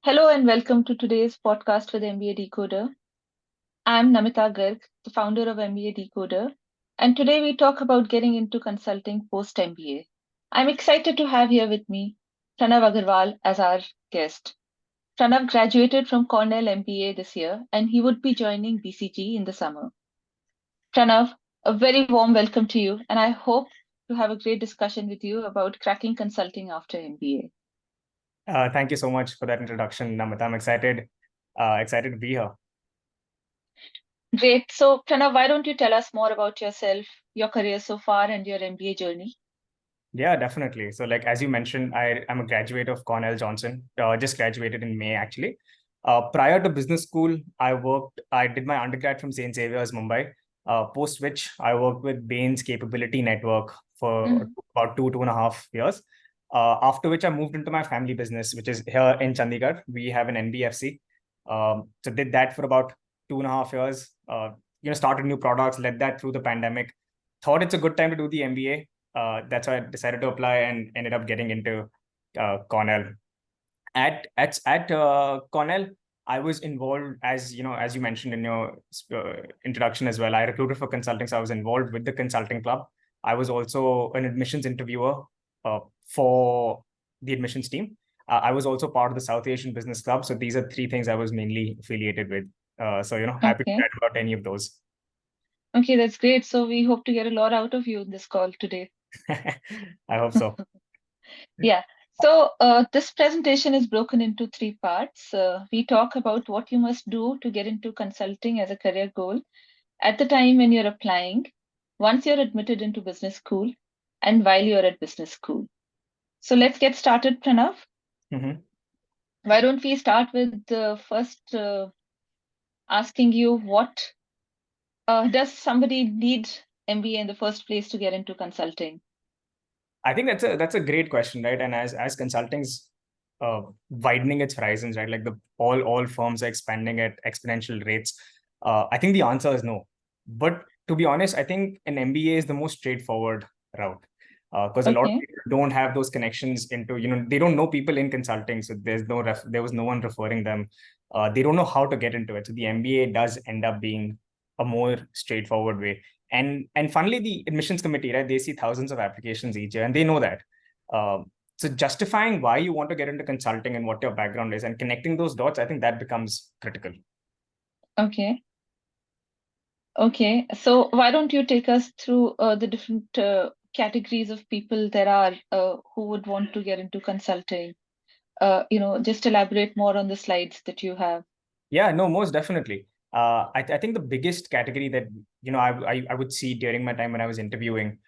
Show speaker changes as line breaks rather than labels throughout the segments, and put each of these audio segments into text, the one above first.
Hello and welcome to today's podcast with MBA Decoder. I'm Namita Garg, the founder of MBA Decoder, and today we talk about getting into consulting post MBA. I'm excited to have here with me Pranav Aggarwal as our guest. Pranav graduated from Cornell MBA this year and he would be joining BCG in the summer. Pranav, a very warm welcome to you, and I hope to have a great discussion with you about cracking consulting after MBA.
Thank you so much for that introduction, Namita. I'm excited to be here.
Great. So, Pranav, why don't you tell us more about yourself, your career so far, and your MBA journey?
Yeah, definitely. So, like as you mentioned, I'm a graduate of Cornell Johnson. Just graduated in May, actually. Prior to business school, I did my undergrad from St. Xavier's, Mumbai. Post which I worked with Bain's Capability Network for
Mhm.
about 2.5 years. After which I moved into my family business, which is here in Chandigarh. We have an NBFC. So did that for about 2.5 years. Started new products, led that through the pandemic. Thought it's a good time to do the MBA. That's why I decided to apply and ended up getting into Cornell. At Cornell, I was involved, as you mentioned in your introduction as well. I recruited for consulting, so I was involved with the consulting club. I was also an admissions interviewer for the admissions team. I was also part of the South Asian Business Club. So these are three things I was mainly affiliated with. Happy to
Okay.
chat about any of those.
Okay, that's great. So we hope to get a lot out of you in this call today.
I hope so.
Yeah. So this presentation is broken into three parts. We talk about what you must do to get into consulting as a career goal at the time when you're applying, once you're admitted into business school, and while you're at business school. So let's get started, Pranav.
Mhm.
Why don't we start with the first asking you what does somebody need MBA in the first place to get into consulting?
I think that's a great question, right? And as consulting's widening its horizons, right? Like the all firms are expanding at exponential rates. I think the answer is no. But to be honest, I think an MBA is the most straightforward route. Because a lot of
Okay.
people don't have those connections into, they don't know people in consulting. So there was no one referring them. They don't know how to get into it. So the MBA does end up being a more straightforward way. And finally, the admissions committee, right? They see thousands of applications each year, and they know that. So justifying why you want to get into consulting and what your background is, and connecting those dots, I think that becomes critical.
Okay. Okay. So why don't you take us through the different categories of people there are who would want to get into consulting? Just elaborate more on the slides that you have.
Yeah, no, most definitely. I think the biggest category that I would see during my time when I was interviewing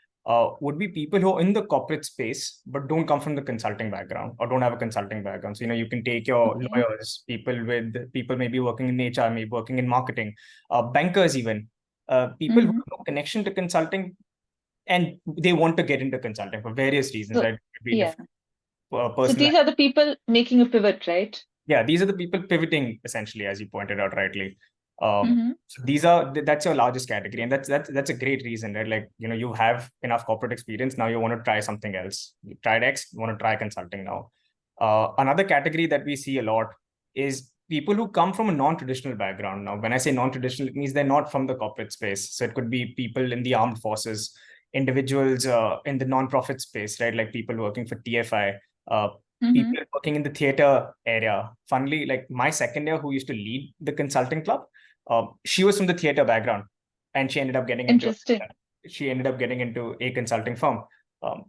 would be people who are in the corporate space but don't come from the consulting background or don't have a consulting background. So you can take your
Okay.
lawyers, people maybe working in HR, maybe working in marketing, bankers even, people who
Hmm.
have no connection to consulting and they want to get into consulting for various reasons,
So
right? It could be
yeah.
different
So
personal.
these are the people making a pivot, right?
Yeah, these are the people pivoting essentially, as you pointed out rightly.
Mm-hmm.
So that's your largest category, and that's a great reason, right? Like you have enough corporate experience now. You want to try something else. You tried X, you want to try consulting now. Another category that we see a lot is people who come from a non-traditional background. Now, when I say non-traditional, it means they're not from the corporate space. So it could be people in the armed forces, individuals in the non-profit space, right? Like people working for TFI, uh,
Mm-hmm.
people working in the theater area. Funnily, like my second year, who used to lead the consulting club, she was from the theater background, and
Interesting.
she ended up getting into a consulting firm.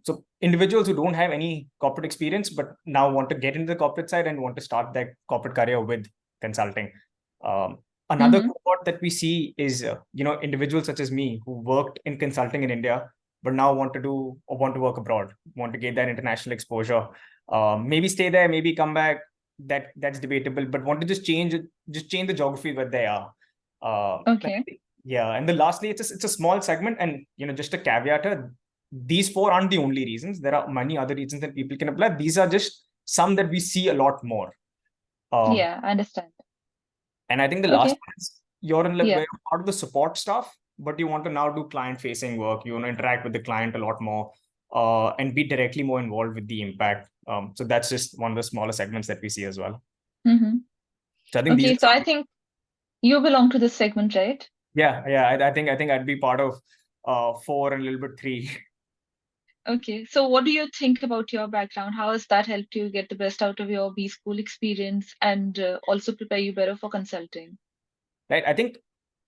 So individuals who don't have any corporate experience but now want to get into the corporate side and want to start their corporate career with consulting. Another
Mm-hmm.
cohort that we see is individuals such as me who worked in consulting in India but now want to work abroad, want to get that international exposure. Maybe stay there, maybe come back. That's debatable, but want to just change the geography where they are.
Okay.
Yeah, and then lastly, it's a small segment, and just a caveat here, these four aren't the only reasons. There are many other reasons that people can apply. These are just some that we see a lot more. Um,
Yeah, I understand.
and I think the last
Okay.
one is you're in like
Yeah.
where you're part of the support staff, but you want to now do client facing work. You want to interact with the client a lot more, and be directly more involved with the impact. So that's just one of the smaller segments that we see as well.
Mm-hmm.
So I think these
Okay,
are
so I
some.
think you belong to this segment, right?
Yeah. I think I'd be part of four and a little bit three.
Okay, so what do you think about your background? How has that helped you get the best out of your B school experience and also prepare you better for consulting?
Right. I think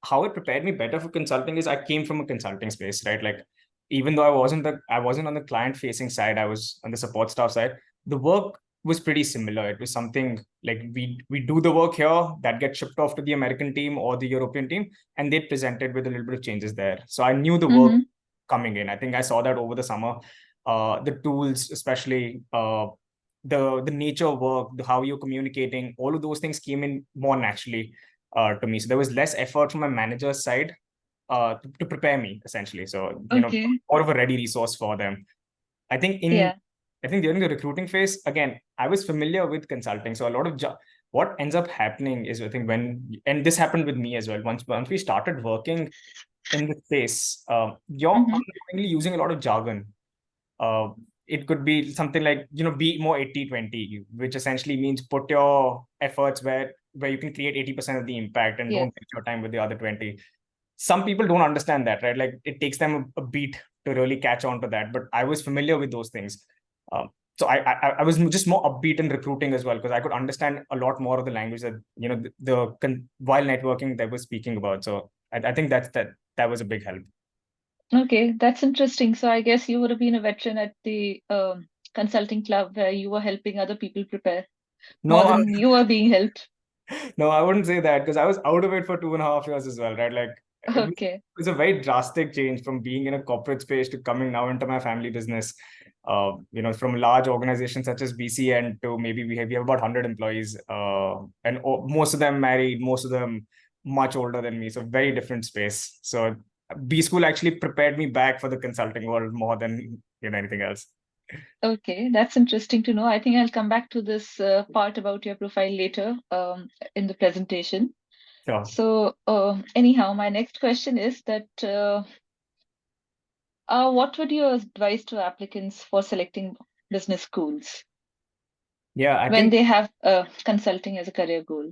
how it prepared me better for consulting is I came from a consulting space, right? Like even though I wasn't on the client facing side, I was on the support staff side. The work was pretty similar. It was something like we do the work here that gets shipped off to the American team or the European team, and they presented with a little bit of changes there. So I knew the work
Mm-hmm.
coming in. I think I saw that over the summer. The tools, especially the nature of work, how you're communicating, all of those things came in more naturally to me. So there was less effort from my manager's side to prepare me essentially. So
Okay,
more of a ready resource for them. I think in
yeah.
I think during the recruiting phase, again, I was familiar with consulting. So a lot of what ends up happening is I think and this happened with me as well. Once we started working in the space, you're
Mm-hmm.
unknowingly using a lot of jargon. Uh, it could be something like, be more 80-20, which essentially means put your efforts where you can create 80% of the impact and don't
Yes.
waste your time with the other 20. Some people don't understand that, right? Like it takes them a beat to really catch on to that. But I was familiar with those things. So I was just more upbeat in recruiting as well because I could understand a lot more of the language that while networking that was speaking about. So I think that was a big help.
Okay, that's interesting. So I guess you would have been a veteran at the consulting club where you were helping other people prepare more
No,
than you were being helped.
no, I wouldn't say that because I was out of it for 2.5 years as well, right? Like
Okay.
it was a very drastic change from being in a corporate space to coming now into my family business. From large organizations such as BCN to maybe we have about 100 employees, and most of them married, most of them much older than me. So very different space. So B school actually prepared me back for the consulting world more than anything else.
Okay, that's interesting to know. I think I'll come back to this part about your profile later in the presentation.
So
So, anyhow, my next question is that what would you advise to applicants for selecting business schools
yeah, I
when
think.
they have consulting as a career goal?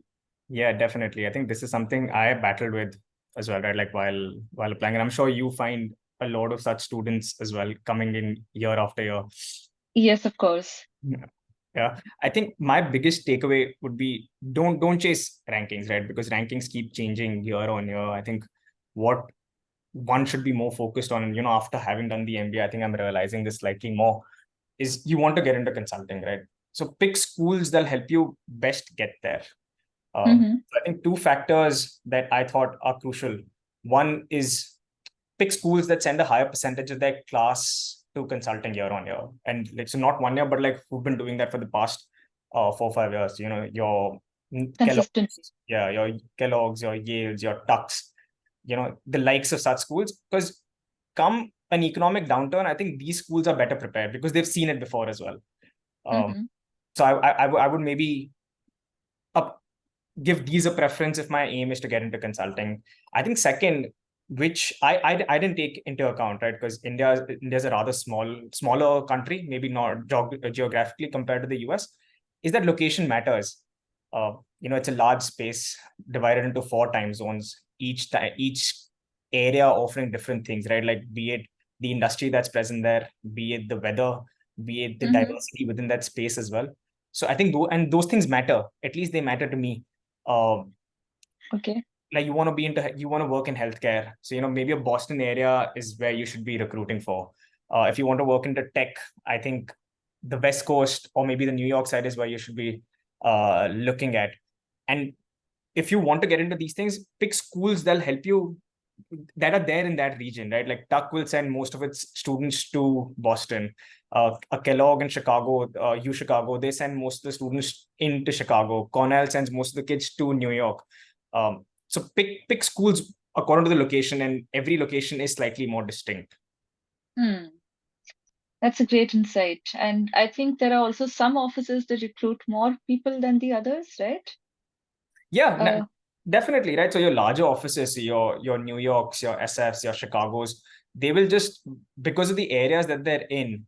Yeah, definitely. I think this is something I battled with as well, right? Like while applying, and I'm sure you find a lot of such students as well coming in year after year.
Yes, of course.
Yeah. Yeah. I think my biggest takeaway would be don't chase rankings, right? Because rankings keep changing year on year. I think what one should be more focused on, after having done the MBA, I think I'm realizing this slightly more, is you want to get into consulting, right? So pick schools that'll help you best get there.
Mm-hmm.
So I think two factors that I thought are crucial. One is pick schools that send a higher percentage of their class to consulting year on year. And like, so not 1 year, but like who've been doing that for the past 4 or 5 years, your
Consistent.
Kellogg's, yeah, your Kellogg's, your Yales, your Tux, the likes of such schools. Because come an economic downturn, I think these schools are better prepared because they've seen it before as well. Um,
Mm-hmm.
so I would maybe up give these a preference if my aim is to get into consulting. I think second, which I didn't take into account, right? Because India's a rather smaller country, maybe not geographically compared to the US, is that location matters. It's a large space divided into 4 time zones, each area offering different things, right? Like be it the industry that's present there, be it the weather, be it the
Mm-hmm.
diversity within that space as well. So I think those things matter. At least they matter to me. um,
Okay.
like you want to work in healthcare, so maybe a Boston area is where you should be recruiting for. If you want to work into tech, I think the West Coast or maybe the New York side is where you should be looking at. And if you want to get into these things, pick schools that'll help you, that are there in that region, right? Like Tuck will send most of its students to Boston. A Kellogg in Chicago, Chicago, they send most of the students into Chicago. Cornell sends most of the kids to New York. So pick schools according to the location, and every location is slightly more distinct.
Hmm. That's a great insight. And I think there are also some offices that recruit more people than the others, right?
Yeah,
Uh,
definitely, right? So your larger offices, your New Yorks, your SFs, your Chicagos, they will just, because of the areas that they're in.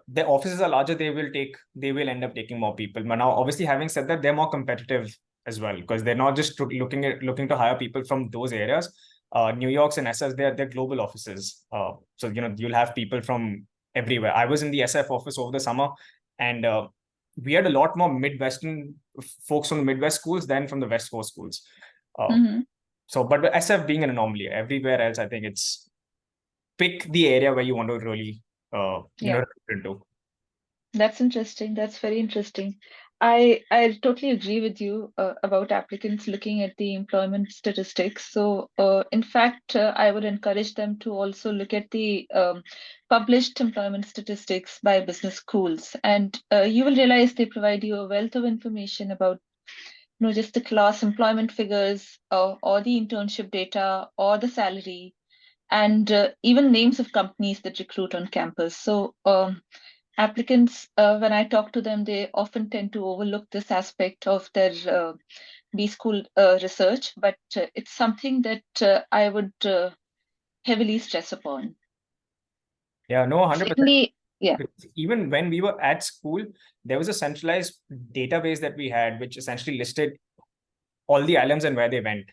their offices are larger, they will end up taking more people. But now, obviously, having said that, they're more competitive as well, because they're not just looking to hire people from those areas. New York's and SF, they're global offices. So you'll have people from everywhere. I was in the SF office over the summer, and we had a lot more Midwestern folks from the Midwest schools than from the West Coast schools.
Mm-hmm.
So, but SF being an anomaly, everywhere else, I think it's pick the area where you want to really,
Yeah.
recruit into.
That's interesting. That's very interesting. I totally agree with you about applicants looking at the employment statistics. So, in fact, I would encourage them to also look at the published employment statistics by business schools, and you will realize they provide you a wealth of information about, just the class employment figures, or the internship data, or the salary, and even names of companies that recruit on campus. So, applicants, when I talk to them, they often tend to overlook this aspect of their B school research, but it's something that I would heavily stress upon.
Yeah, no, 100%.
Secondly, yeah,
Even when we were at school, there was a centralized database that we had, which essentially listed all the alums and where they went.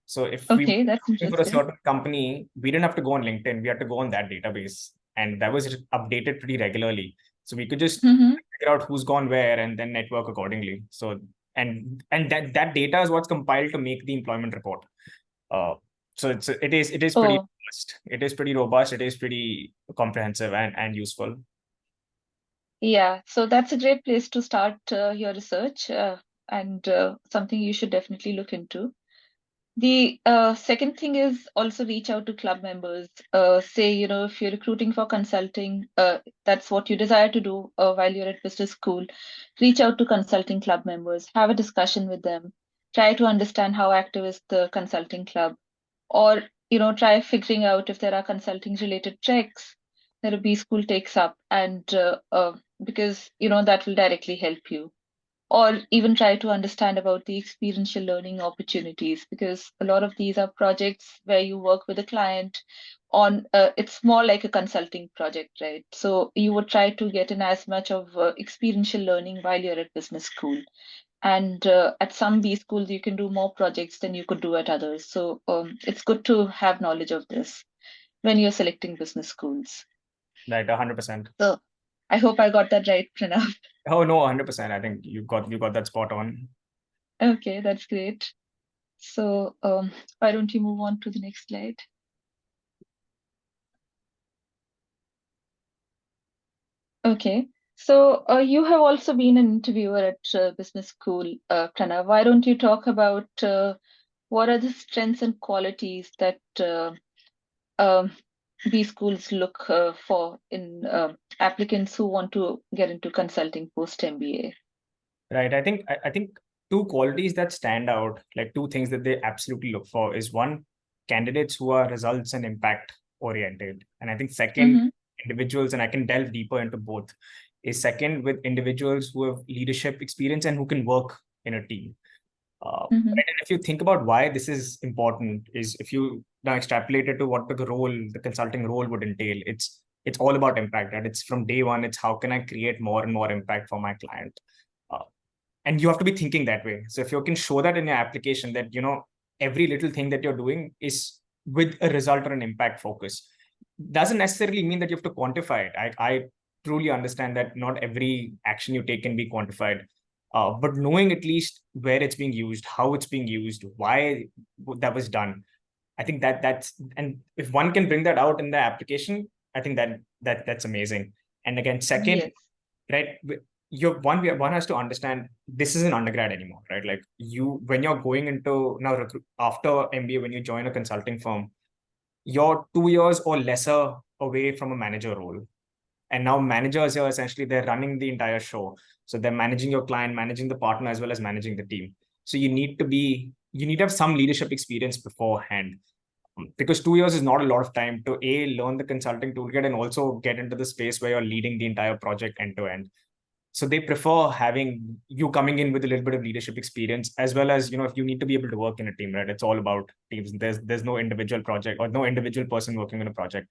So if we were
okay, that's
looking for a
interesting.
certain company, we didn't have to go on LinkedIn. We had to go on that database, and that was updated pretty regularly. So we could just
Mm-hmm.
figure out who's gone where and then network accordingly. So and that data is what's compiled to make the employment report. Uh, so it is pretty
Oh,
robust. It is pretty robust. It is pretty comprehensive and useful.
yeah. So that's a great place to start your research, and something you should definitely look into. The second thing is also reach out to club members. Say, if you're recruiting for consulting, that's what you desire to do while you're at business school. Reach out to consulting club members, have a discussion with them, try to understand how active is the consulting club, or, try figuring out if there are consulting related treks that a B school takes up, and because, that will directly help you, or even try to understand about the experiential learning opportunities, because a lot of these are projects where you work with a client on, it's more like a consulting project, right? So you would try to get in as much of experiential learning while you're at business school, and at some B schools you can do more projects than you could do at others. So it's good to have knowledge of this when you're selecting business schools.
Right, 100%.
So I hope I got that right, Pranav.
Oh no, 100%. I think you got that spot on.
Okay, that's great. So, why don't you move on to the next slide? Okay. So, you have also been an interviewer at business school, Pranav. Why don't you talk about what are the strengths and qualities that um, B schools look for in applicants who want to get into consulting post MBA?
Right. I think two qualities that stand out, like two things that they absolutely look for, is one, candidates who are results and impact oriented. And I think second,
Mm-hmm,
individuals, and I can delve deeper into both, is second with individuals who have leadership experience and who can work in a team.
mm-hmm,
Right? And if you think about why this is important, is if you now extrapolate it to what the consulting role would entail, it's all about impact, right? It's from day one, it's how can I create more and more impact for my client. Uh, and you have to be thinking that way. So if you can show that in your application, that every little thing that you're doing is with a result or an impact focus, doesn't necessarily mean that you have to quantify it. I truly understand that not every action you take can be quantified, but knowing at least where it's being used, how it's being used, why that was done, I think that's, and if one can bring that out in the application, I think that's amazing. And again, second,
yes.
right, one has to understand this isn't undergrad anymore, right? Like, when you're going into now after MBA, when you join a consulting firm, you're 2 years or lesser away from a manager role. And now managers are essentially, they're running the entire show. So they're managing your client, managing the partner, as well as managing the team. So you need to have some leadership experience beforehand, because 2 years is not a lot of time to learn the consulting toolkit and also get into the space where you're leading the entire project end to end. So they prefer having you coming in with a little bit of leadership experience, as well as, if you need to be able to work in a team, right? It's all about teams. There's no individual project or no individual person working on a project.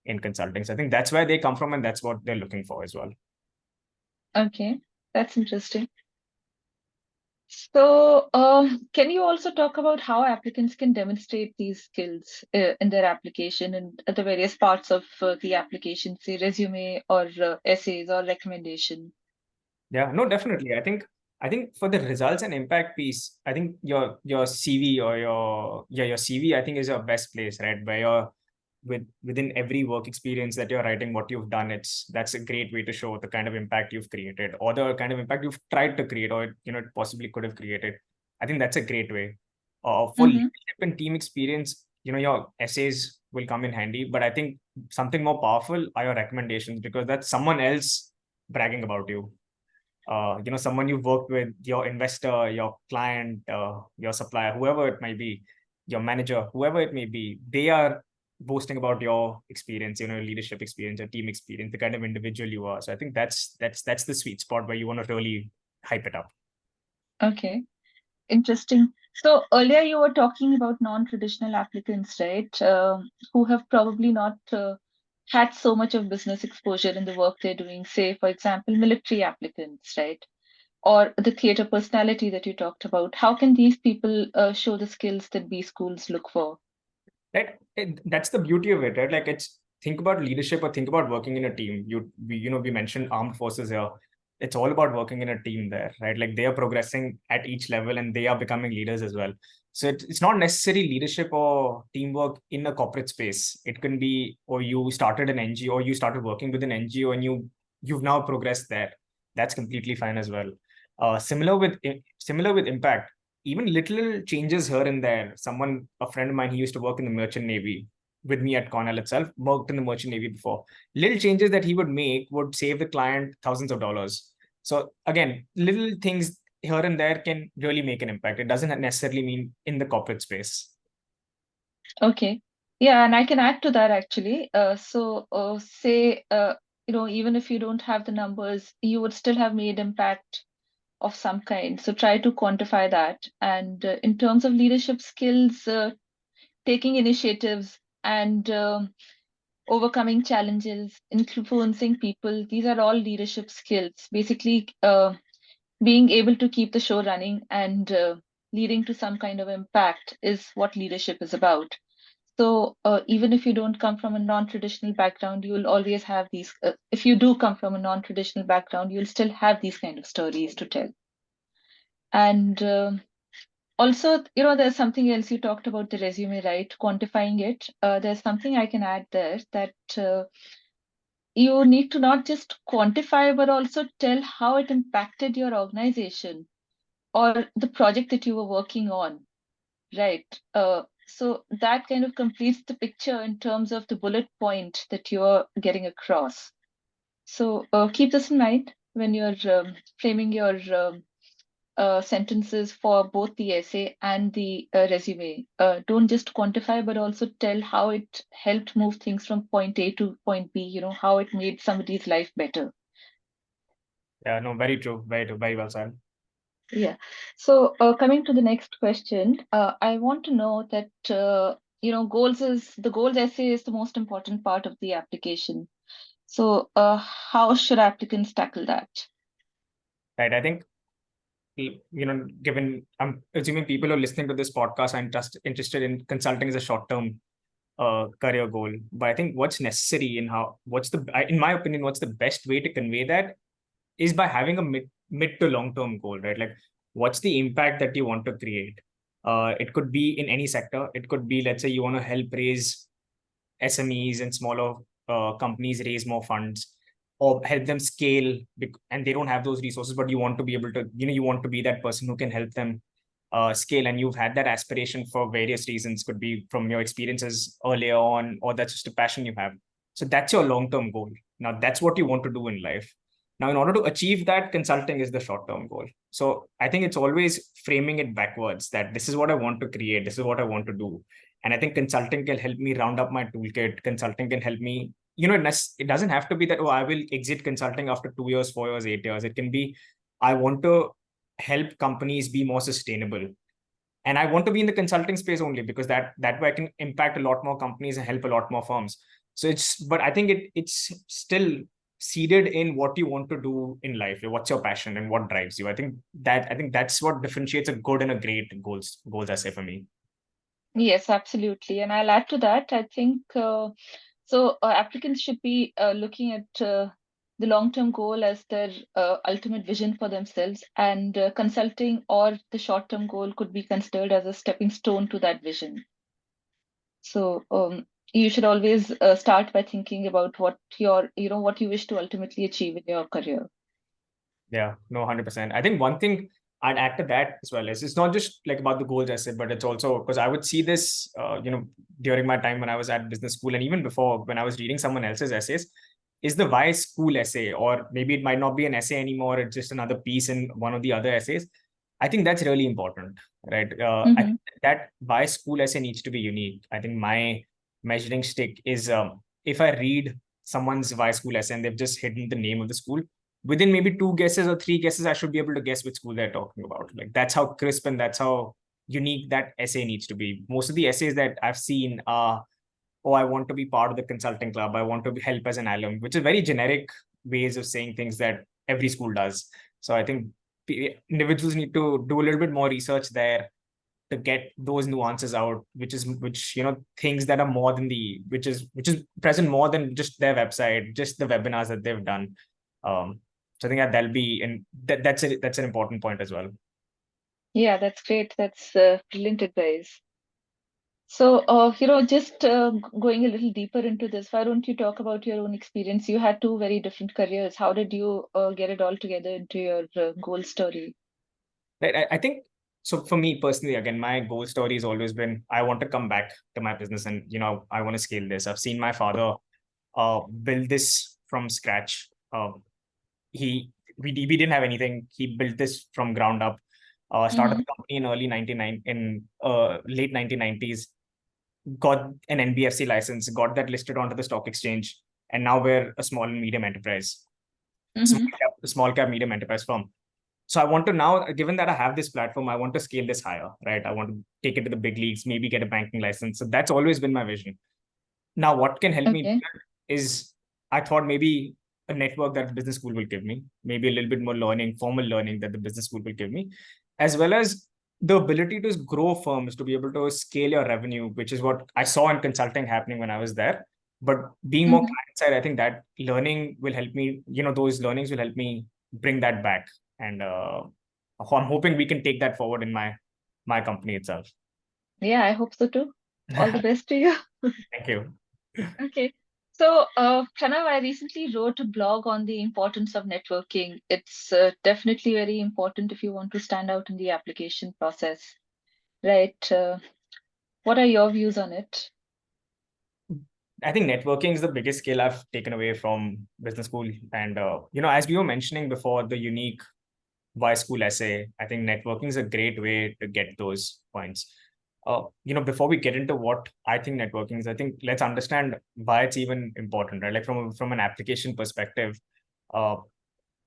in consulting. So I think that's where they come from, and that's what they're looking for as well.
Okay, that's interesting. So, can you also talk about how applicants can demonstrate these skills in their application and at the various parts of the application, say resume or essays or recommendation?
Yeah, no, definitely. I think for the results and impact piece, I think your CV or your CV, I think is your best place, right? Where you're within every work experience that you're writing, what you've done, that's a great way to show the kind of impact you've created or the kind of impact you've tried to create, or it possibly could have created. I think that's a great way. For
Mm-hmm.
leadership and team experience, your essays will come in handy, but I think something more powerful are your recommendations, because that's someone else bragging about you. Someone you've worked with, your investor, your client, your supplier, whoever it might be, your manager, whoever it may be, they are boasting about your experience, leadership experience, your team experience, the kind of individual you are. So I think that's the sweet spot where you want to really hype it up.
Okay, interesting. So earlier you were talking about non-traditional applicants, right? Who have probably not had so much of business exposure in the work they're doing, say, for example, military applicants, right? Or the theater personality that you talked about. How can these people show the skills that B schools look for?
Right? That's the beauty of it, right? Like, it's think about leadership or think about working in a team. We mentioned armed forces here. It's all about working in a team there, right? Like, they are progressing at each level and they are becoming leaders as well. So it's not necessarily leadership or teamwork in a corporate space. It can be, or you started an NGO, or you started working with an NGO and you've now progressed there. That's completely fine as well. Similar with impact, even little changes here and there. A friend of mine, he used to work in the merchant navy with me at Cornell itself, worked in the merchant navy before. Little changes that he would make would save the client thousands of dollars. So again, little things here and there can really make an impact. It doesn't necessarily mean in the corporate space.
Okay. Yeah, and I can add to that actually. Say, even if you don't have the numbers, you would still have made impact of some kind. So try to quantify that. And in terms of leadership skills, taking initiatives and overcoming challenges, influencing people, these are all leadership skills. Basically, being able to keep the show running and leading to some kind of impact is what leadership is about. So even if you don't come from a non-traditional background, you'll always have these. If you do come from a non-traditional background, you'll still have these kind of stories to tell. And also, there's something else you talked about the resume, right? Quantifying it. There's something I can add there that you need to not just quantify, but also tell how it impacted your organization or the project that you were working on, right? So that kind of completes the picture in terms of the bullet point that you're getting across. So keep this in mind when you're framing your sentences for both the essay and the resume. Don't just quantify, but also tell how it helped move things from point A to point B, how it made somebody's life better.
Yeah, no, very true. Very true. Very well said.
Yeah. So coming to the next question, I want to know that, the goals essay is the most important part of the application. So how should applicants tackle that?
Right. I think, given I'm assuming people who are listening to this podcast are interested in consulting as a short-term career goal. But I think what's necessary in my opinion, what's the best way to convey that is by having a mid to long term goal, right? Like, what's the impact that you want to create? It could be in any sector. It could be, let's say, you want to help raise SMEs and smaller companies raise more funds, or help them scale, and they don't have those resources, but you want to be able to, you want to be that person who can help them scale, and you've had that aspiration for various reasons. Could be from your experiences earlier on, or that's just a passion you have. So that's your long-term goal. Now that's what you want to do in life. Now, in order to achieve that, consulting is the short-term goal. So I think it's always framing it backwards, that this is what I want to create, this is what I want to do. And I think consulting can help me round up my toolkit. Consulting can help me, it doesn't have to be that, oh, I will exit consulting after 2 years, 4 years, 8 years. It can be, I want to help companies be more sustainable. And I want to be in the consulting space only because that way I can impact a lot more companies and help a lot more firms. So but I think it's still seeded in what you want to do in life, what's your passion and what drives you. I think that's what differentiates a good and a great goals essay for me.
Yes, absolutely. And I'll add to that. I think applicants should be looking at the long-term goal as their ultimate vision for themselves, and consulting or the short-term goal could be considered as a stepping stone to that vision. So you should always start by thinking about what you wish to ultimately achieve in your career.
Yeah, no, 100%. I think one thing I'd add to that as well is it's not just like about the goals essay, but it's also because I would see this, during my time when I was at business school and even before when I was reading someone else's essays, is the why school essay, or maybe it might not be an essay anymore. It's just another piece in one of the other essays. I think that's really important, right? I
Mm-hmm.
think that why school essay needs to be unique. I think my measuring stick is if I read someone's why school essay and they've just hidden the name of the school, within maybe two guesses or three guesses, I should be able to guess which school they're talking about. Like that's how crisp and that's how unique that essay needs to be. Most of the essays that I've seen are, oh, I want to be part of the consulting club. I want to help as an alum, which is very generic ways of saying things that every school does. So I think individuals need to do a little bit more research there to get those nuances out, which things that are more than which is present more than just their website, just the webinars that they've done. So I think that'll be, and that's an important point as well.
Yeah, that's great. That's brilliant advice. So, just going a little deeper into this, why don't you talk about your own experience? You had two very different careers. How did you get it all together into your goal story?
Right. I think so. For me personally, again, my goal story has always been I want to come back to my business and I want to scale this. I've seen my father build this from scratch. We didn't have anything. He built this from ground up. Started
Mm-hmm.
the company in early 99 in late 1990s. Got an NBFC license. Got that listed onto the stock exchange, and now we're a small and medium enterprise,
Mm-hmm.
small cap medium enterprise firm. So I want to now, given that I have this platform, I want to scale this higher, right? I want to take it to the big leagues, maybe get a banking license. So that's always been my vision. Now, what can help me do
Okay.
that is I thought maybe a network that the business school will give me, maybe a little bit more learning, formal learning that the business school will give me, as well as the ability to grow firms, to be able to scale your revenue, which is what I saw in consulting happening when I was there. But being more
Mm-hmm.
client side, I think that learning will help me, those learnings will help me bring that back. And I'm hoping we can take that forward in my company itself.
Yeah, I hope so too. All the best to you.
Thank you.
Okay. So, Pranav, I recently wrote a blog on the importance of networking. It's definitely very important if you want to stand out in the application process, right? What are your views on it?
I think networking is the biggest skill I've taken away from business school. And, as we were mentioning before, the unique why school essay, I think networking is a great way to get those points. Before we get into what I think networking is, I think let's understand why it's even important, right? Like from an application perspective, uh,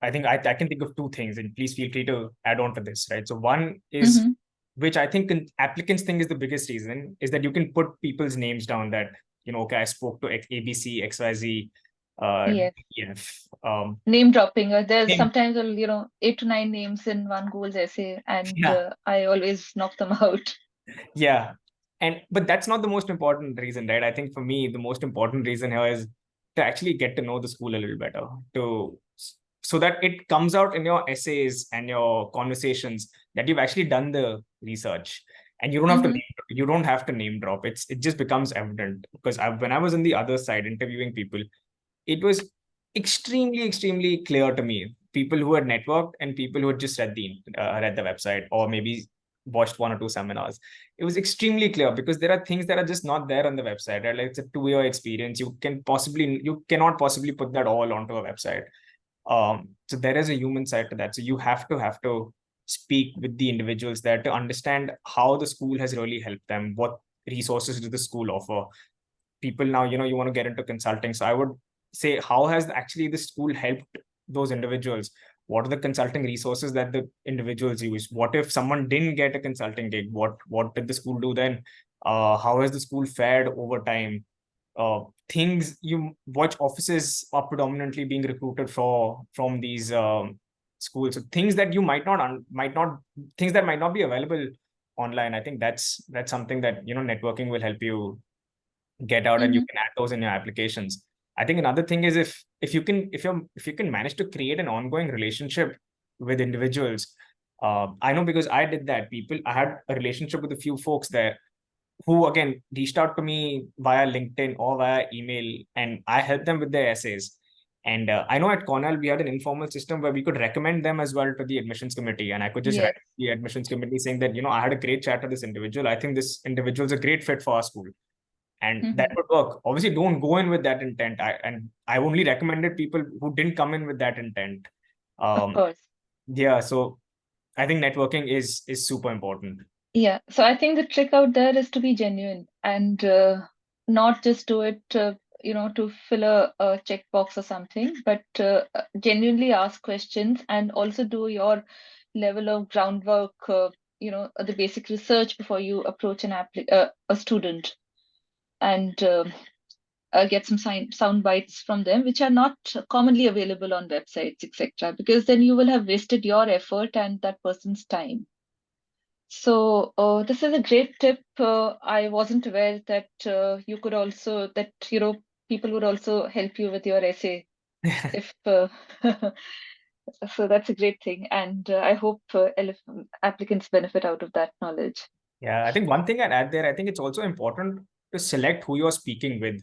I think I can think of two things, and please feel free to add on to this, right? So one is,
Mm-hmm.
which I think applicants think is the biggest reason, is that you can put people's names down that, okay, I spoke to ABC, XYZ,
Yes.
DEF.
Name dropping. There's
Name-
sometimes 8 to 9 names in one goals essay, and
yeah,
I always knock them out.
yeah. But that's not the most important reason, right? I think for me, the most important reason here is to actually get to know the school a little better, to so that it comes out in your essays and your conversations that you've actually done the research, and
Mm-hmm.
you don't have to name drop. It just becomes evident because when I was on the other side interviewing people, it was extremely clear to me, people who had networked and people who had just read the website or maybe watched one or two seminars. It was extremely clear because there are things that are just not there on the website, right? Like it's a 2 year experience. You cannot possibly put that all onto a website. So there is a human side to that. So you have to speak with the individuals there to understand how the school has really helped them, what resources do the school offer. People now, you want to get into consulting. So I would say, how has actually the school helped those individuals? What are the consulting resources that the individuals use? What if someone didn't get a consulting gig? What did the school do then? How has the school fared over time? things you watch offices are predominantly being recruited from these schools. So things that you might not things that might not be available online. I think that's something that networking will help you get out, and you
Mm-hmm.
can add those in your applications. I think another thing is if you can manage to create an ongoing relationship with individuals. I know because I did that. I had a relationship with a few folks there who again reached out to me via LinkedIn or via email, and I helped them with their essays. And I know at Cornell we had an informal system where we could recommend them as well to the admissions committee, and I could just write
Yes.
to the admissions committee saying that I had a great chat with this individual. I think this individual is a great fit for our school, and that
Mm-hmm.
would work. Obviously, don't go in with that intent. I only recommended people who didn't come in with that intent.
Of
Um,
course.
yeah, so I think networking is super important.
Yeah. So I think the trick out there is to be genuine and not just do it, to fill a checkbox or something, but genuinely ask questions and also do your level of groundwork, the basic research before you approach a student and get some sound bites from them, which are not commonly available on websites, etc. Because then you will have wasted your effort and that person's time. So this is a great tip. I wasn't aware that people would also help you with your essay if so that's a great thing, and I hope applicants benefit out of that knowledge.
Yeah, I think one thing I'd add there, I think it's also important to select who you're speaking with.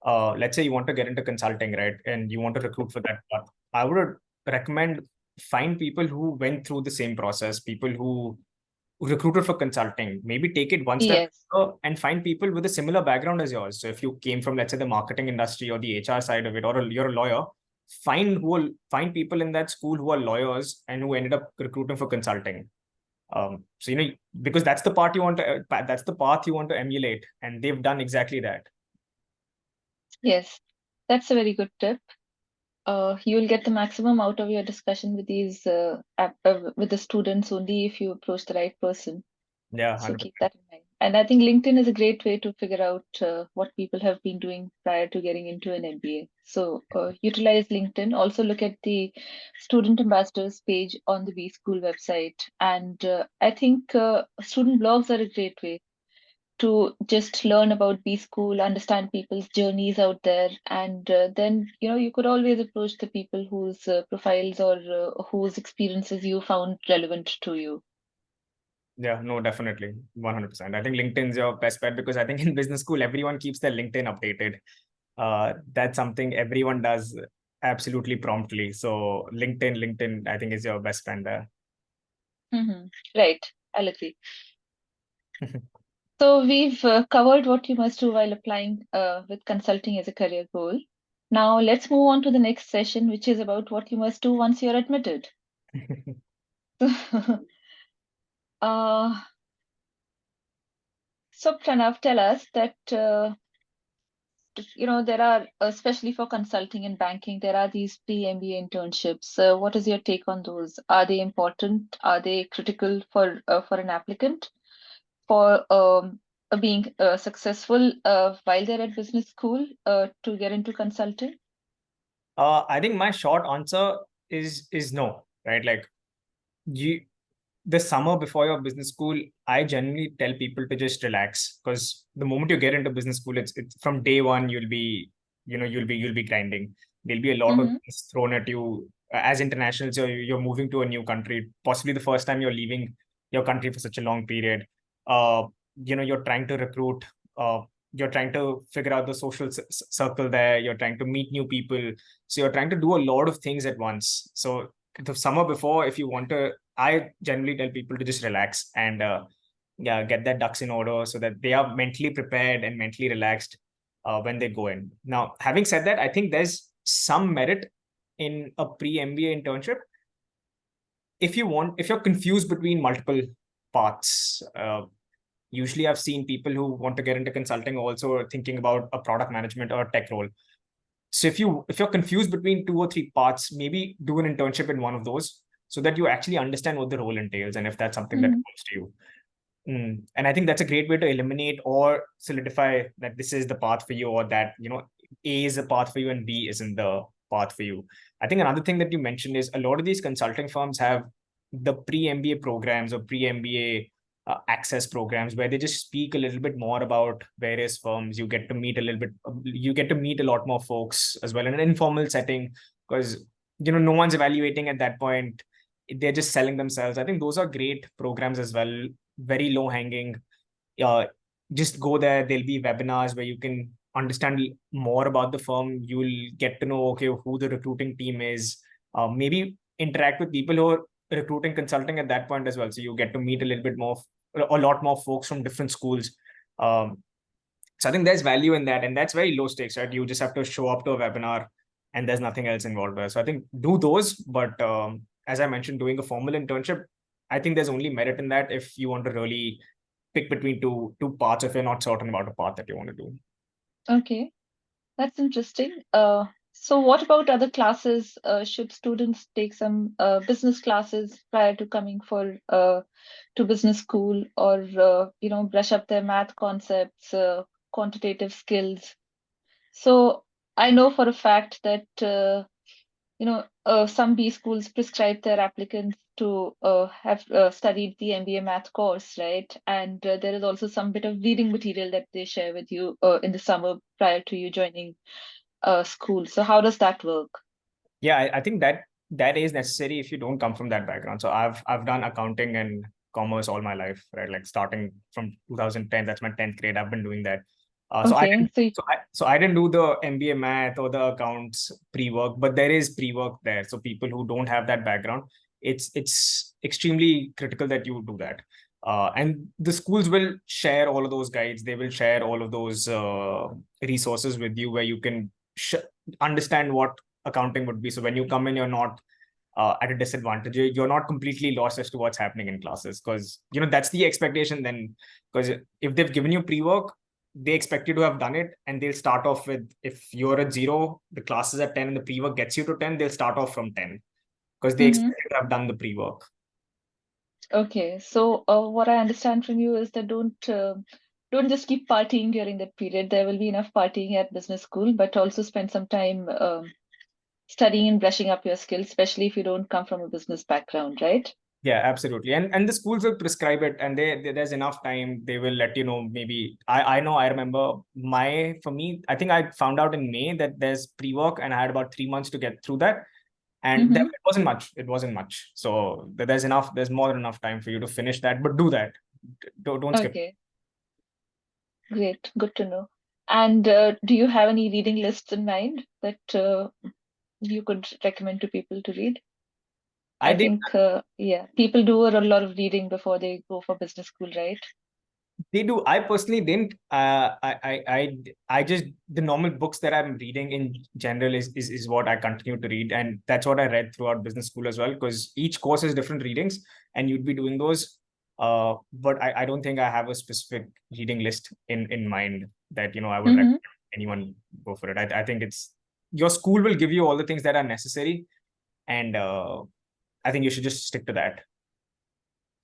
Let's say you want to get into consulting, right? And you want to recruit for that path. I would recommend find people who went through the same process, people who recruited for consulting. Maybe take it one step
Yes.
further and find people with a similar background as yours. So if you came from, let's say, the marketing industry or the HR side of it, or you're a lawyer, find people in that school who are lawyers and who ended up recruiting for consulting. So because that's the path you want to emulate, and they've done exactly that.
Yes, that's a very good tip. You'll get the maximum out of your discussion with with the students only if you approach the right person.
Yeah,
So
100%.
keep that in mind. And I think LinkedIn is a great way to figure out what people have been doing prior to getting into an MBA. So utilize LinkedIn. Also look at the student ambassadors page on the B School website. And I think student blogs are a great way to just learn about B School, understand people's journeys out there, and then you could always approach the people whose profiles or whose experiences you found relevant to you.
Yeah, no, definitely, 100%. I think LinkedIn's your best bet because I think in business school everyone keeps their LinkedIn updated. That's something everyone does absolutely promptly. So LinkedIn, I think is your best friend there.
Hmm. Right, I'll agree. So we've covered what you must do while applying with consulting as a career goal. Now let's move on to the next session, which is about what you must do once you're admitted. uh, so Pranav, tell us that there are, especially for consulting and banking, there are these pre-MBA internships. What is your take on those? Are they important? Are they critical for an applicant for being successful while they're at business school to get into consulting?
I think my short answer is no, right? Like you the summer before your business school, I generally tell people to just relax because the moment you get into business school, it's from day one you'll be grinding. There'll be a lot of
Mm-hmm.
things thrown at you as internationals. You're moving to a new country, possibly the first time you're leaving your country for such a long period. Uh, you're trying to recruit. Uh, you're trying to figure out the social circle there. You're trying to meet new people. So you're trying to do a lot of things at once. So the summer before, if you want to, I generally tell people to just relax and yeah, get their ducks in order so that they are mentally prepared and mentally relaxed when they go in. Now, having said that, I think there's some merit in a pre-MBA internship. If you're confused between multiple paths, usually I've seen people who want to get into consulting also thinking about a product management or a tech role. So if you're confused between two or three paths, maybe do an internship in one of those so that you actually understand what the role entails and if that's something that
Mm-hmm.
comes to you. And I think that's a great way to eliminate or solidify that this is the path for you, or that, A is the path for you and B isn't the path for you. I think another thing that you mentioned is a lot of these consulting firms have the pre-MBA programs or pre-MBA access programs where they just speak a little bit more about various firms. You get to meet a little bit, you get to meet a lot more folks as well in an informal setting, because no one's evaluating at that point. They're just selling themselves. I think those are great programs as well, very low hanging. uh, just go there. There'll be webinars where you can understand more about the firm. You'll get to know, okay, who the recruiting team is. Maybe interact with people who are recruiting consulting at that point as well, so you get to meet a little bit more, a lot more folks from different schools. So I think there's value in that, and that's very low stakes, right? You just have to show up to a webinar and there's nothing else involved there. So I think do those, but as I mentioned, doing a formal internship, I think there's only merit in that if you want to really pick between two paths, if you're not certain about a path that you want to do.
Okay, that's interesting. So what about other classes? Should students take some business classes prior to coming to business school, or brush up their math concepts, quantitative skills? So I know for a fact that some B schools prescribe their applicants to have studied the MBA math course, right? And there is also some bit of reading material that they share with you in the summer prior to you joining school. So how does that work?
Yeah, I think that is necessary if you don't come from that background. So I've done accounting and commerce all my life, right? Like starting from 2010, that's my 10th grade. I've been doing that. So I
Okay,
didn't so I didn't do the MBA math or the accounts pre-work, but there is pre-work there. So people who don't have that background, it's extremely critical that you do that. And the schools will share all of those guides. They will share all of those resources with you where you can understand what accounting would be. So when you come in, you're not at a disadvantage. You're not completely lost as to what's happening in classes, because that's the expectation then. Because if they've given you pre-work, they expect you to have done it, and they'll start off with, if you're at 0, the class is at 10 and the pre-work gets you to 10, they'll start off from 10 because they
mm-hmm.
expect you to have done the pre-work.
Okay. So what I understand from you is that don't just keep partying during that period. There will be enough partying at business school, but also spend some time studying and brushing up your skills, especially if you don't come from a business background, right?
Yeah, absolutely. And the schools will prescribe it, and there's enough time. They will let you know. Maybe I know, I remember for me, I think I found out in May that there's pre-work, and I had about 3 months to get through that. And
Mm-hmm.
it wasn't much. It wasn't much. So there's more than enough time for you to finish that, but do that. Don't skip.
Okay, great. Good to know. And do you have any reading lists in mind that you could recommend to people to read?
I
I
did
think, yeah, people do a lot of reading before they go for business school, right?
They do. I personally didn't. I just, the normal books that I'm reading in general is what I continue to read, and that's what I read throughout business school as well. Because each course has different readings, and you'd be doing those. But I don't think I have a specific reading list in mind that I would
Mm-hmm.
recommend anyone go for it. I think it's your school will give you all the things that are necessary, and I think you should just stick to that.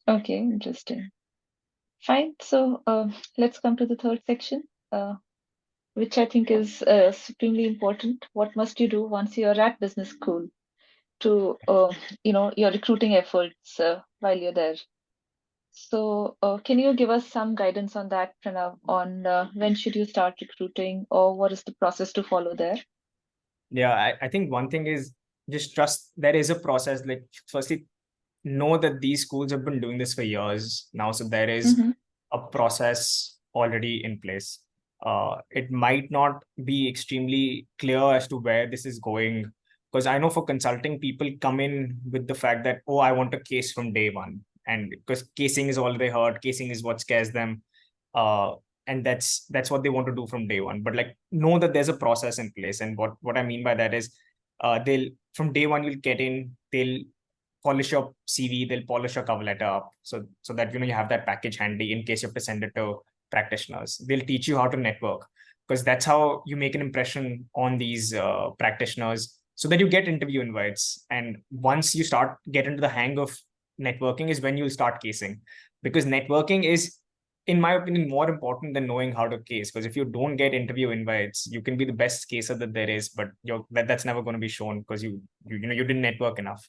Okay, interesting. Fine. So let's come to the third section, which I think is supremely important. What must you do once you're at business school to, your recruiting efforts while you're there? So, can you give us some guidance on that, Pranav, on when should you start recruiting, or what is the process to follow there?
Yeah, I think one thing is just trust there is a process. Like, firstly, know that these schools have been doing this for years now. So there is
Mm-hmm.
a process already in place. It might not be extremely clear as to where this is going. Because I know for consulting, people come in with the fact that, oh, I want a case from day one. And because casing is all they heard, casing is what scares them. Uh, and that's what they want to do from day one. But like, know that there's a process in place. And what I mean by that is, they'll from day one you'll get in, they'll polish your CV, they'll polish your cover letter up, so that you have that package handy in case you have to send it to practitioners. They'll teach you how to network, because that's how you make an impression on these practitioners, so that you get interview invites. And once you start get into the hang of networking is when you'll start casing. because networking is, in my opinion, more important than knowing how to case. Because if you don't get interview invites, you can be the best caser that there is, but that's never going to be shown because you didn't network enough.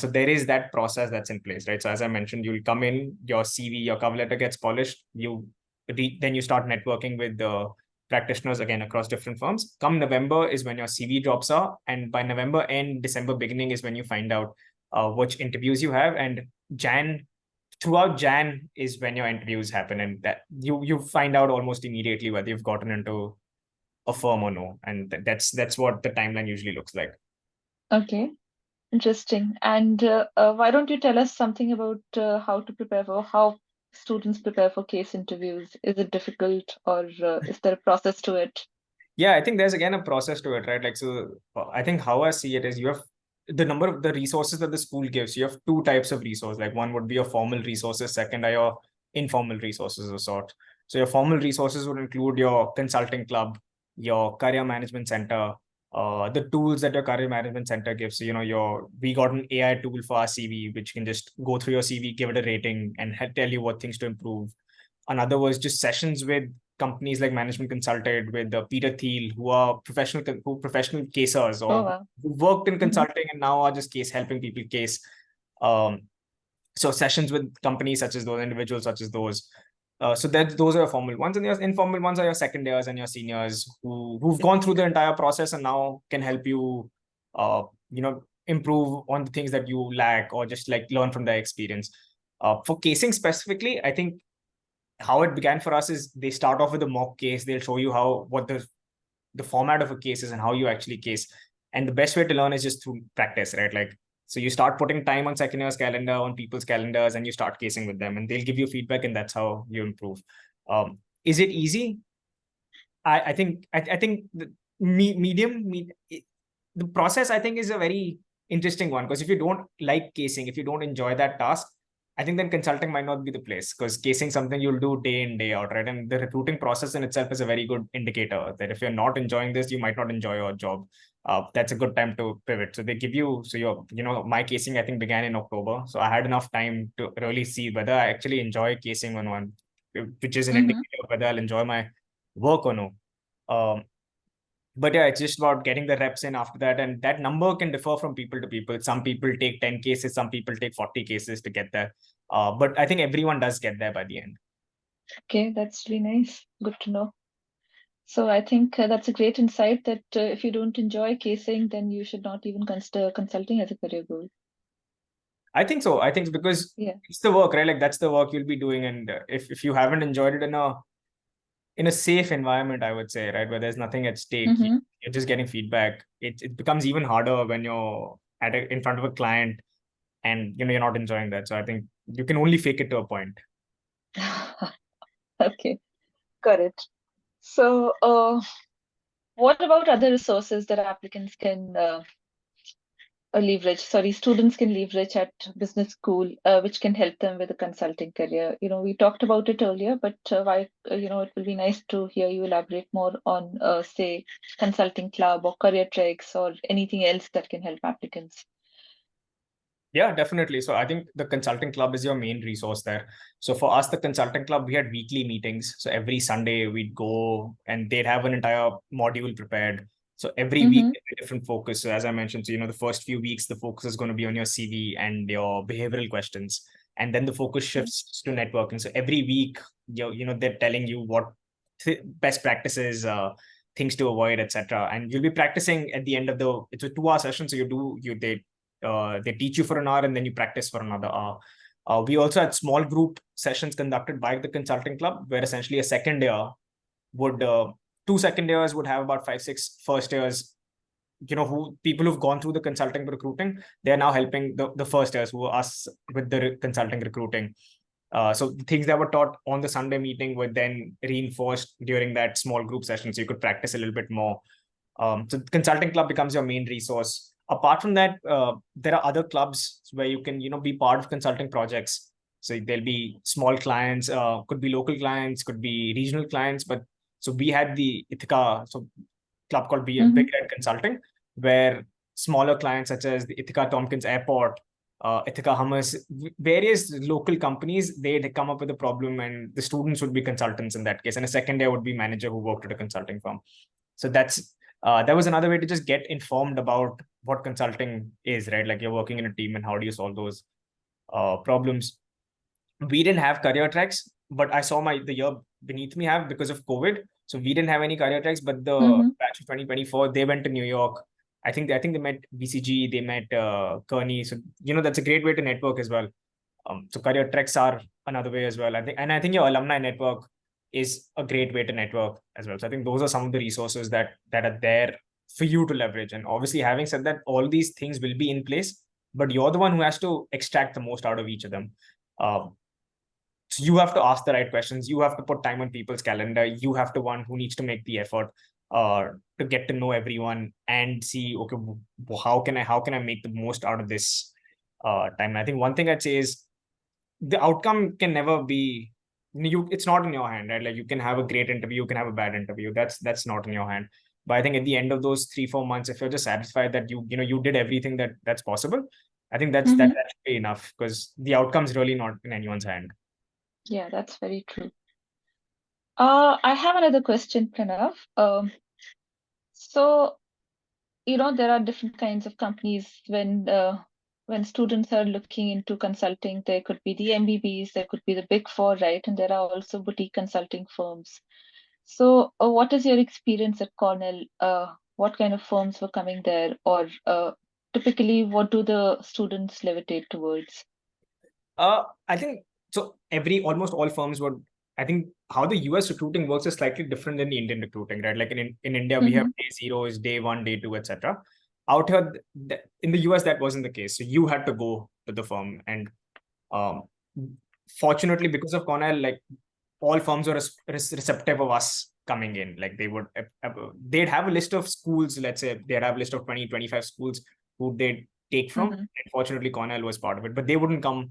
So there is that process that's in place, right? So as I mentioned, you'll come in, your CV, your cover letter gets polished, then you start networking with the practitioners again across different firms. Come November is when your CV drops out, and by November end, December beginning is when you find out which interviews you have, and throughout Jan is when your interviews happen, and that you find out almost immediately whether you've gotten into a firm or no, and that's what the timeline usually looks like.
Okay, interesting. And why don't you tell us something about how to prepare for how students prepare for case interviews? Is it difficult, or is there a process to it?
Yeah, I think there's again a process to it, right? Like, so I think how I see it is you have the number of the resources that the school gives. You have two types of resource. Like one would be your formal resources, second are your informal resources of sort. So your formal resources would include your consulting club, your career management center, the tools that your career management center gives. So, we got an AI tool for our CV, which can just go through your CV, give it a rating, and tell you what things to improve. Another was just sessions with companies like Management Consulted, with Peter Thiel, who are professional casers,
Oh,
or
wow.
who worked in
Hmm.
consulting and now are just helping people case. Um, so sessions with companies such as those, individuals such as those. So that those are your formal ones, and your informal ones are your second years and your seniors who've gone through the entire process and now can help you, improve on the things that you lack, or just like learn from their experience. For casing specifically, I think how it began for us is they start off with a mock case. They'll show you what the format of a case is and how you actually case. And the best way to learn is just through practice, right? Like, so you start putting time on second year's calendar, on people's calendars, and you start casing with them, and they'll give you feedback, and that's how you improve. Is it easy? I think the the process, I think, is a very interesting one, because if you don't like casing, if you don't enjoy that task, I think then consulting might not be the place, because casing something you'll do day in, day out, right? And the recruiting process in itself is a very good indicator that if you're not enjoying this, you might not enjoy your job. That's a good time to pivot. So they give you, so my casing, I think, began in October. So I had enough time to really see whether I actually enjoy casing on one, which is an
Hmm.
indicator of whether I'll enjoy my work or no. Um, but yeah, it's just about getting the reps in after that. And that number can differ from people to people. Some people take 10 cases, some people take 40 cases to get there. But I think everyone does get there by the end.
Okay, that's really nice. Good to know. So I think that's a great insight that if you don't enjoy casing, then you should not even consider consulting as a career goal.
I think so. I think because
Yeah.
it's the work, right? Like that's the work you'll be doing. And if you haven't enjoyed it in a safe environment, I would say, right, where there's nothing at stake,
Hmm.
you're just getting feedback. It becomes even harder when you're in front of a client and you're not enjoying that. So I think you can only fake it to a point.
Okay, got it. So, what about other resources that applicants can leverage? Sorry, students can leverage at business school, which can help them with a consulting career. We talked about it earlier, but why, it will be nice to hear you elaborate more on, say, consulting club or career treks or anything else that can help applicants.
Yeah, definitely. So I think the consulting club is your main resource there. So for us, the consulting club, we had weekly meetings. So every Sunday we'd go and they'd have an entire module prepared. So every week,
Mm-hmm.
a different focus. So as I mentioned, so the first few weeks, the focus is going to be on your CV and your behavioral questions. And then the focus
Okay.
shifts to networking. So every week, they're telling you what best practices, things to avoid, etc. And you'll be practicing at the end of it's a 2 hour session. So they teach you for an hour and then you practice for another hour. We also had small group sessions conducted by the consulting club, where essentially a second year would, two second years would have about 5, 6 first years, who people who've gone through the consulting recruiting, they're now helping the first years who are us with the consulting recruiting. So the things that were taught on the Sunday meeting were then reinforced during that small group session, so you could practice a little bit more. So the consulting club becomes your main resource. Apart from that, there are other clubs where you can, be part of consulting projects. So there'll be small clients, could be local clients, could be regional clients. But so we had the Ithaca club called Big
Mm-hmm.
Red Consulting, where smaller clients such as the Ithaca Tompkins Airport Ithaca Hummus, various local companies, they'd come up with a problem and the students would be consultants in that case. And a second year would be manager who worked at a consulting firm. So that was another way to just get informed about what consulting is, right? Like you're working in a team and how do you solve those problems. We didn't have career tracks, but I saw the year beneath me have because of COVID. So we didn't have any career tracks, but the
Mm-hmm.
batch of 2024, they went to New York. I think they met BCG, they met Kearney. So that's a great way to network as well. So career treks are another way as well. I think your alumni network is a great way to network as well. So I think those are some of the resources that are there for you to leverage. And obviously, having said that, all these things will be in place, but you're the one who has to extract the most out of each of them. Um, so you have to ask the right questions. You have to put time on people's calendar. You have to one who needs to make the effort to get to know everyone and see, okay, how can I make the most out of this time. And I think one thing I'd say is the outcome can never be it's not in your hand, right? Like you can have a great interview, you can have a bad interview. That's not in your hand. But I think at the end of those 3-4 months, if you're just satisfied that you did everything that's possible, I think that
Mm-hmm.
should be enough because the outcome's really not in anyone's hand.
Yeah, that's very true. I have another question, Pranav. So, there are different kinds of companies when students are looking into consulting. There could be the MBBs, there could be the Big Four, right? And there are also boutique consulting firms. So, what is your experience at Cornell? What kind of firms were coming there, or typically, what do the students levitate towards?
I think so. Almost all firms would. I think how the US recruiting works is slightly different than the Indian recruiting, right? Like in India, we have
Mm-hmm.
day zeros, day one, day two, etc. Out here, in the US, that wasn't the case. So you had to go to the firm, and um, fortunately, because of Cornell, like all firms were receptive of us coming in. Like they'd have a list of schools. Let's say they'd have a list of 20-25 schools who they'd take from.
Mm-hmm.
And fortunately, Cornell was part of it, but they wouldn't come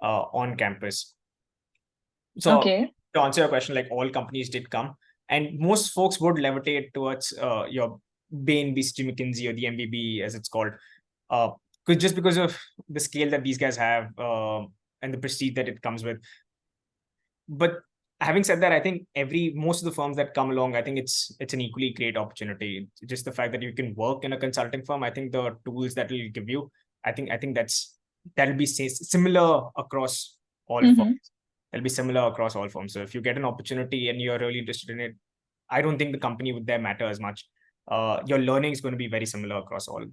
on campus. So
Okay.
to answer your question, like all companies did come, and most folks would levitate towards your Bain, BCG, McKinsey, or the MBB as it's called, because of the scale that these guys have and the prestige that it comes with. But having said that, I think most of the firms that come along, I think it's an equally great opportunity. Just the fact that you can work in a consulting firm, I think the tools that will give you, I think that'll be similar across all firms.
Mm-hmm.
They'll be similar across all firms. So if you get an opportunity and you're really interested in it, I don't think the company would there matter as much. Your learning is going to be very similar across all.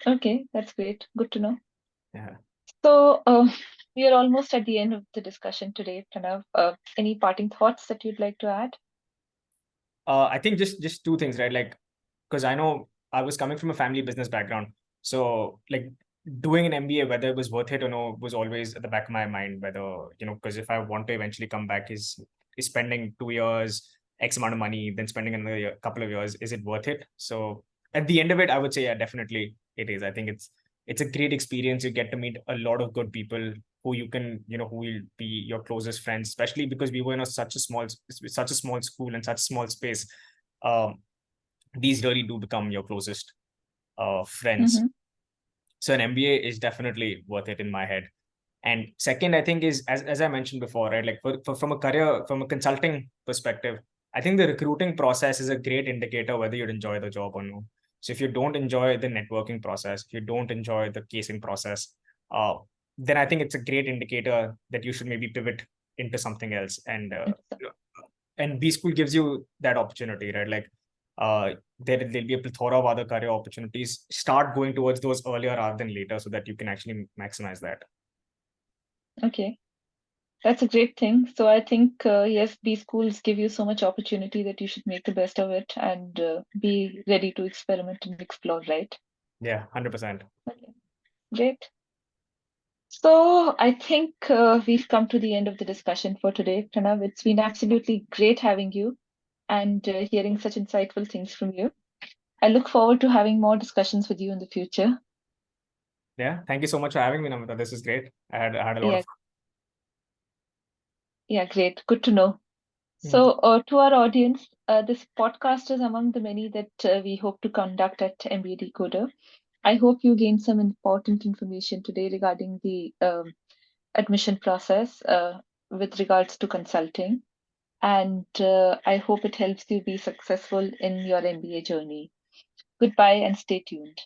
Okay, that's great. Good to know.
Yeah.
So, we are almost at the end of the discussion today, Pranav. Any parting thoughts that you'd like to add?
I think just two things, right? Like, because I know I was coming from a family business background, so like doing an MBA, whether it was worth it or no, was always at the back of my mind. Whether because if I want to eventually come back, is spending 2 years X amount of money, then spending another couple of years, is it worth it? So at the end of it, I would say yeah, definitely it is. I think it's a great experience. You get to meet a lot of good people who you can who will be your closest friends, especially because we were in such a small school and such a small space. um, these really do become your closest friends.
Mm-hmm.
So an MBA is definitely worth it in my head. And second, I think is as I mentioned before, right? Like from a consulting perspective, I think the recruiting process is a great indicator whether you'd enjoy the job or no. So if you don't enjoy the networking process, if you don't enjoy the casing process, uh, then I think it's a great indicator that you should maybe pivot into something else. And B School gives you that opportunity, right? Like there'll be a plethora of other career opportunities. Start going towards those earlier rather than later so that you can actually maximize that.
Okay, that's a great thing. So I think yes, these schools give you so much opportunity that you should make the best of it and be ready to experiment and explore, right?
Yeah, 100%.
Okay, great. So I think we've come to the end of the discussion for today, Pranav. It's been absolutely great having you and hearing such insightful things from you. I look forward to having more discussions with you in the future.
Yeah, thank you so much for having me, Namita. This is great. I had a lot of
Yeah, yeah, great. Good to know.
fun.
So, to our audience, this podcast is among the many that we hope to conduct at MBA Decoder. I hope you gained some important information today regarding the admission process with regards to consulting. And I hope it helps you be successful in your MBA journey. Goodbye and stay tuned.